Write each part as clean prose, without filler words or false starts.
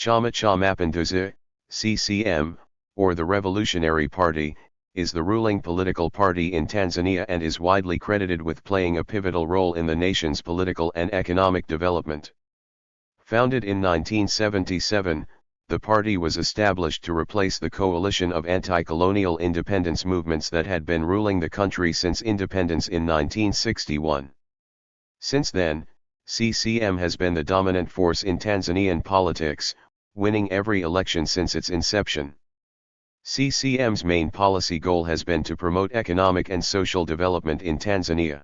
Chama Cha Mapinduzi, CCM, or the Revolutionary Party, is the ruling political party in Tanzania and is widely credited with playing a pivotal role in the nation's political and economic development. Founded in 1977, the party was established to replace the coalition of anti-colonial independence movements that had been ruling the country since independence in 1961. Since then, CCM has been the dominant force in Tanzanian politics, winning every election since its inception. CCM's main policy goal has been to promote economic and social development in Tanzania.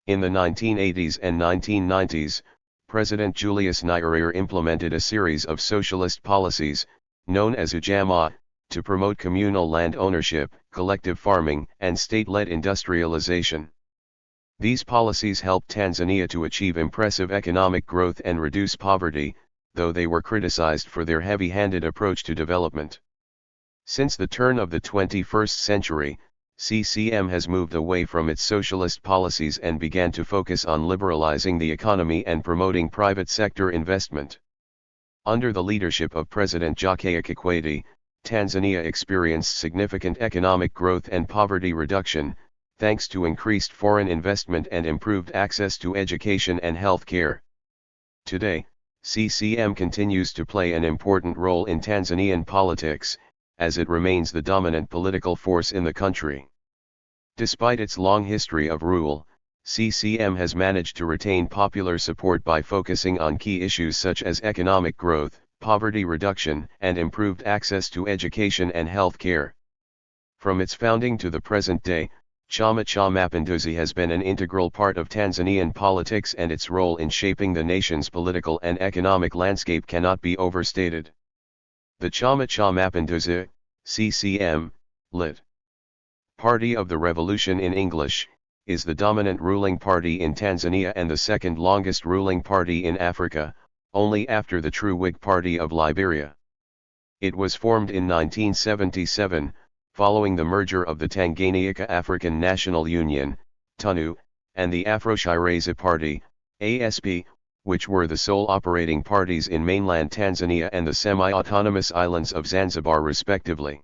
In the 1980s and 1990s, President Julius Nyerere implemented a series of socialist policies, known as Ujamaa, to promote communal land ownership, collective farming, and state-led industrialization. These policies helped Tanzania to achieve impressive economic growth and reduce poverty, though they were criticized for their heavy-handed approach to development. Since the turn of the 21st century, CCM has moved away from its socialist policies and began to focus on liberalizing the economy and promoting private sector investment. Under the leadership of President Jakaya Kikwete, Tanzania experienced significant economic growth and poverty reduction, thanks to increased foreign investment and improved access to education and health care. Today, CCM continues to play an important role in Tanzanian politics, as it remains the dominant political force in the country. Despite its long history of rule, CCM has managed to retain popular support by focusing on key issues such as economic growth, poverty reduction, and improved access to education and health care. From its founding to the present day, Chama Cha Mapinduzi has been an integral part of Tanzanian politics, and its role in shaping the nation's political and economic landscape cannot be overstated. The Chama Cha Mapinduzi, CCM, lit. Party of the Revolution in English, is the dominant ruling party in Tanzania and the second longest ruling party in Africa, only after the true Whig Party of Liberia. It was formed in 1977, following the merger of the Tanganyika African National Union, TANU, and the Afro-Shirazi Party, ASP, which were the sole operating parties in mainland Tanzania and the semi-autonomous islands of Zanzibar respectively.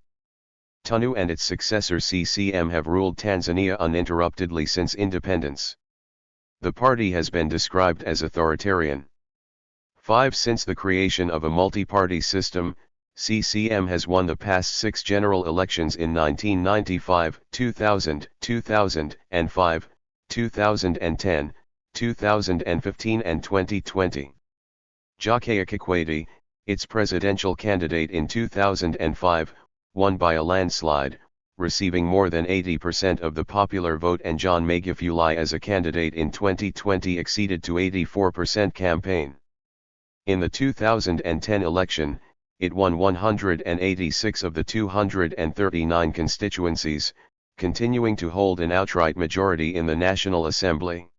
TANU and its successor CCM have ruled Tanzania uninterruptedly since independence. The party has been described as authoritarian. Since the creation of a multi-party system, CCM has won the past 6 general elections in 1995, 2000, 2005, 2010, 2015 and 2020. Jakaya Kikwete, its presidential candidate in 2005, won by a landslide, receiving more than 80% of the popular vote, and John Magufuli as a candidate in 2020 exceeded to 84% campaign. In the 2010 election, it won 186 of the 239 constituencies, continuing to hold an outright majority in the National Assembly.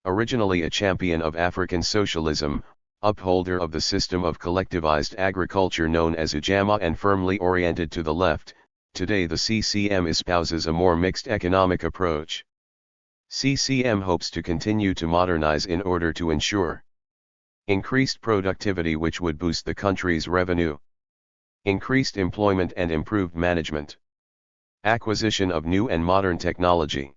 Originally a champion of African socialism, upholder of the system of collectivized agriculture known as Ujamaa, and firmly oriented to the left, today the CCM espouses a more mixed economic approach. CCM hopes to continue to modernize in order to ensure increased productivity, which would boost the country's revenue, increased employment and improved management, acquisition of new and modern technology,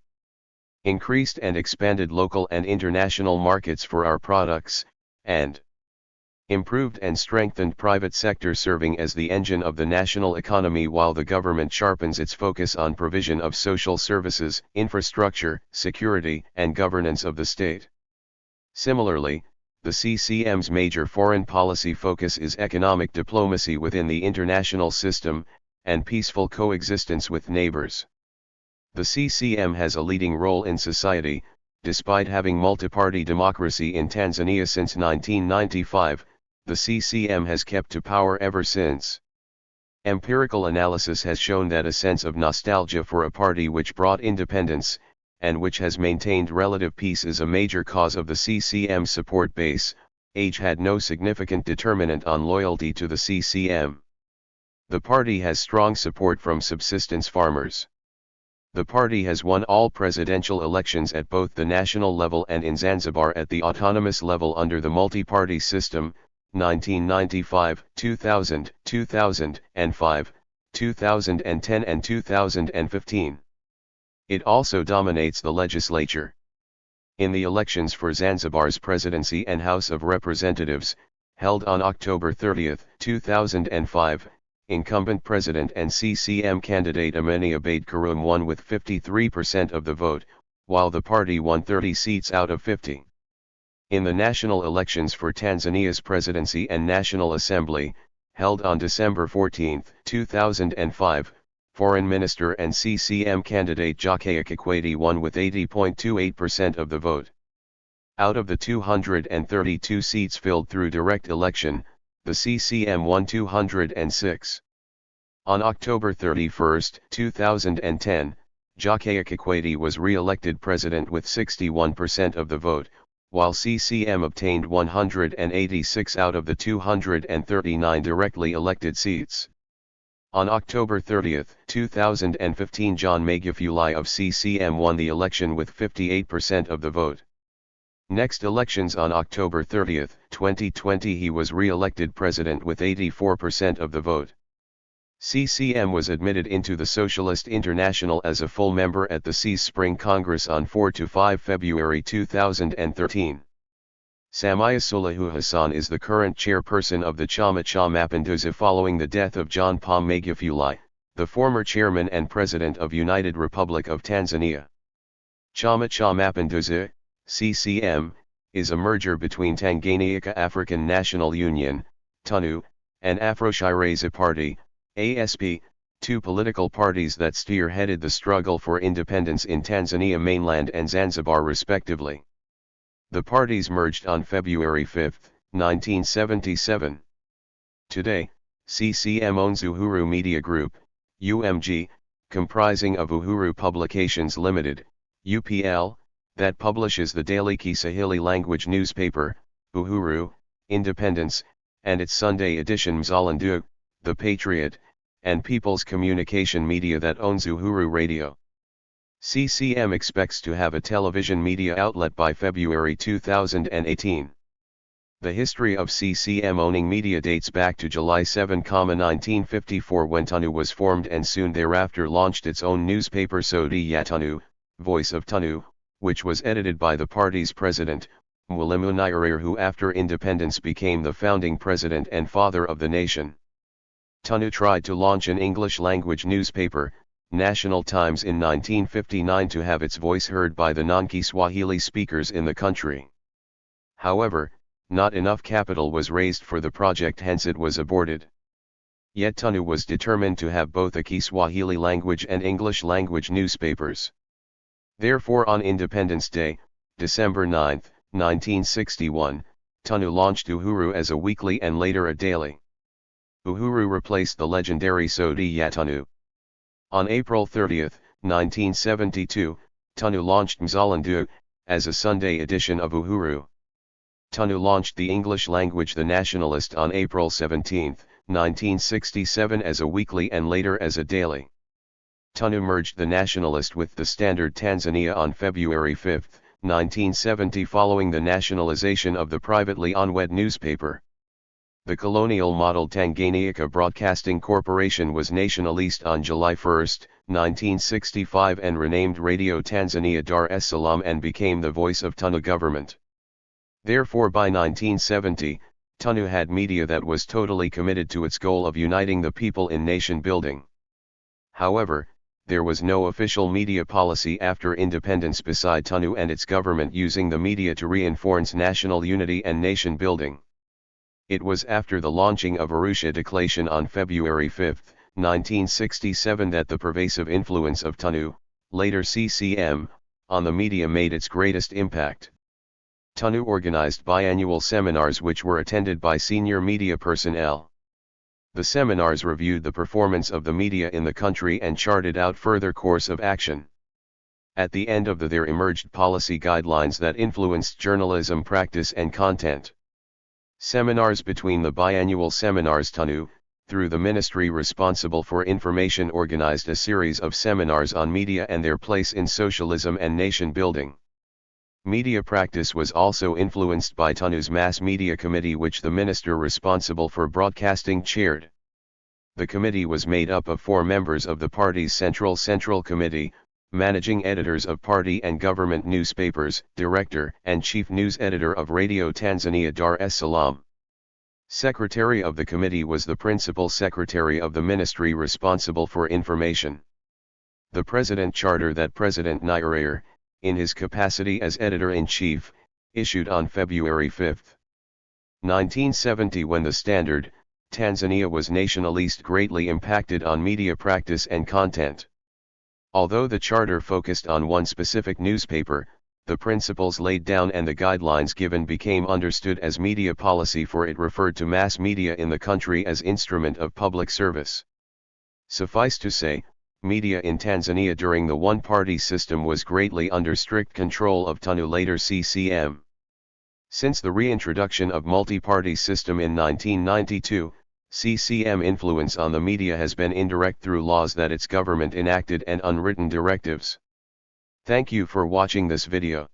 increased and expanded local and international markets for our products, and improved and strengthened private sector serving as the engine of the national economy, while the government sharpens its focus on provision of social services, infrastructure, security, and governance of the state. Similarly, the CCM's major foreign policy focus is economic diplomacy within the international system, and peaceful coexistence with neighbors. The CCM has a leading role in society, despite having multi-party democracy in Tanzania since 1995, the CCM has kept to power ever since. Empirical analysis has shown that a sense of nostalgia for a party which brought independence, and which has maintained relative peace, is a major cause of the CCM support base. Age had no significant determinant on loyalty to the CCM. The party has strong support from subsistence farmers. The party has won all presidential elections at both the national level and in Zanzibar at the autonomous level under the multi-party system. 1995, 2000, 2005, 2010 and 2015. It also dominates the legislature. In the elections for Zanzibar's presidency and House of Representatives, held on October 30, 2005, incumbent president and CCM candidate Amini Abeid Karume won with 53% of the vote, while the party won 30 seats out of 50. In the national elections for Tanzania's presidency and National Assembly, held on December 14, 2005, Foreign Minister and CCM candidate Jakaya Kikwete won with 80.28% of the vote. Out of the 232 seats filled through direct election, the CCM won 206. On October 31, 2010, Jakaya Kikwete was re-elected president with 61% of the vote, while CCM obtained 186 out of the 239 directly elected seats. On October 30, 2015, John Magufuli of CCM won the election with 58% of the vote. Next elections on October 30, 2020, he was re-elected president with 84% of the vote. CCM was admitted into the Socialist International as a full member at the CIS Spring Congress on 4–5 February 2013. Samia Suluhu Hassan is the current chairperson of the Chama Cha Mapinduzi following the death of John Pombe Magufuli, the former chairman and president of United Republic of Tanzania. Chama Cha Mapinduzi, CCM, is a merger between Tanganyika African National Union, TANU, and Afro-Shirazi Party, ASP, two political parties that spearheaded the struggle for independence in Tanzania mainland and Zanzibar respectively. The parties merged on February 5, 1977. Today, CCM owns Uhuru Media Group, UMG, comprising of Uhuru Publications Limited, UPL, that publishes the daily Kiswahili language newspaper, Uhuru, Independence, and its Sunday edition Mzalendo, The Patriot, and People's Communication Media that owns Uhuru Radio. CCM expects to have a television media outlet by February 2018. The history of CCM owning media dates back to July 7, 1954 when TANU was formed and soon thereafter launched its own newspaper Sauti ya TANU, Voice of TANU, which was edited by the party's president, Mwalimu Nyerere, who after independence became the founding president and father of the nation. TANU tried to launch an English-language newspaper, National Times, in 1959 to have its voice heard by the non-Kiswahili speakers in the country. However, not enough capital was raised for the project, hence it was aborted. Yet TANU was determined to have both a Kiswahili language and English language newspapers. Therefore, on Independence Day, December 9, 1961, TANU launched Uhuru as a weekly and later a daily. Uhuru replaced the legendary Sauti ya TANU. On April 30, 1972, TANU launched Mzalendo, as a Sunday edition of Uhuru. TANU launched the English language The Nationalist on April 17, 1967 as a weekly and later as a daily. TANU merged The Nationalist with the Standard Tanzania on February 5, 1970 following the nationalization of the privately owned newspaper. The colonial-model Tanganyika Broadcasting Corporation was nationalized on July 1, 1965 and renamed Radio Tanzania Dar es Salaam and became the voice of TANU government. Therefore by 1970, TANU had media that was totally committed to its goal of uniting the people in nation building. However, there was no official media policy after independence beside TANU and its government using the media to reinforce national unity and nation building. It was after the launching of Arusha Declaration on February 5, 1967 that the pervasive influence of TANU, later CCM, on the media made its greatest impact. TANU organized biannual seminars which were attended by senior media personnel. The seminars reviewed the performance of the media in the country and charted out further course of action. At the end of there emerged policy guidelines that influenced journalism practice and content. Seminars between the biannual seminars, TANU, through the ministry responsible for information, organized a series of seminars on media and their place in socialism and nation building. Media practice was also influenced by TANU's Mass Media Committee, which the minister responsible for broadcasting chaired. The committee was made up of 4 members of the party's Central Committee, managing editors of party and government newspapers, director and chief news editor of Radio Tanzania Dar es Salaam. Secretary of the committee was the principal secretary of the ministry responsible for information. The President Charter that President Nyerere, in his capacity as editor-in-chief, issued on February 5, 1970, when the Standard, Tanzania was nationalist, greatly impacted on media practice and content. Although the charter focused on one specific newspaper, the principles laid down and the guidelines given became understood as media policy, for it referred to mass media in the country as instrument of public service. Suffice to say, media in Tanzania during the one-party system was greatly under strict control of TANU, later CCM. Since the reintroduction of multi-party system in 1992, CCM influence on the media has been indirect through laws that its government enacted and unwritten directives. Thank you for watching this video.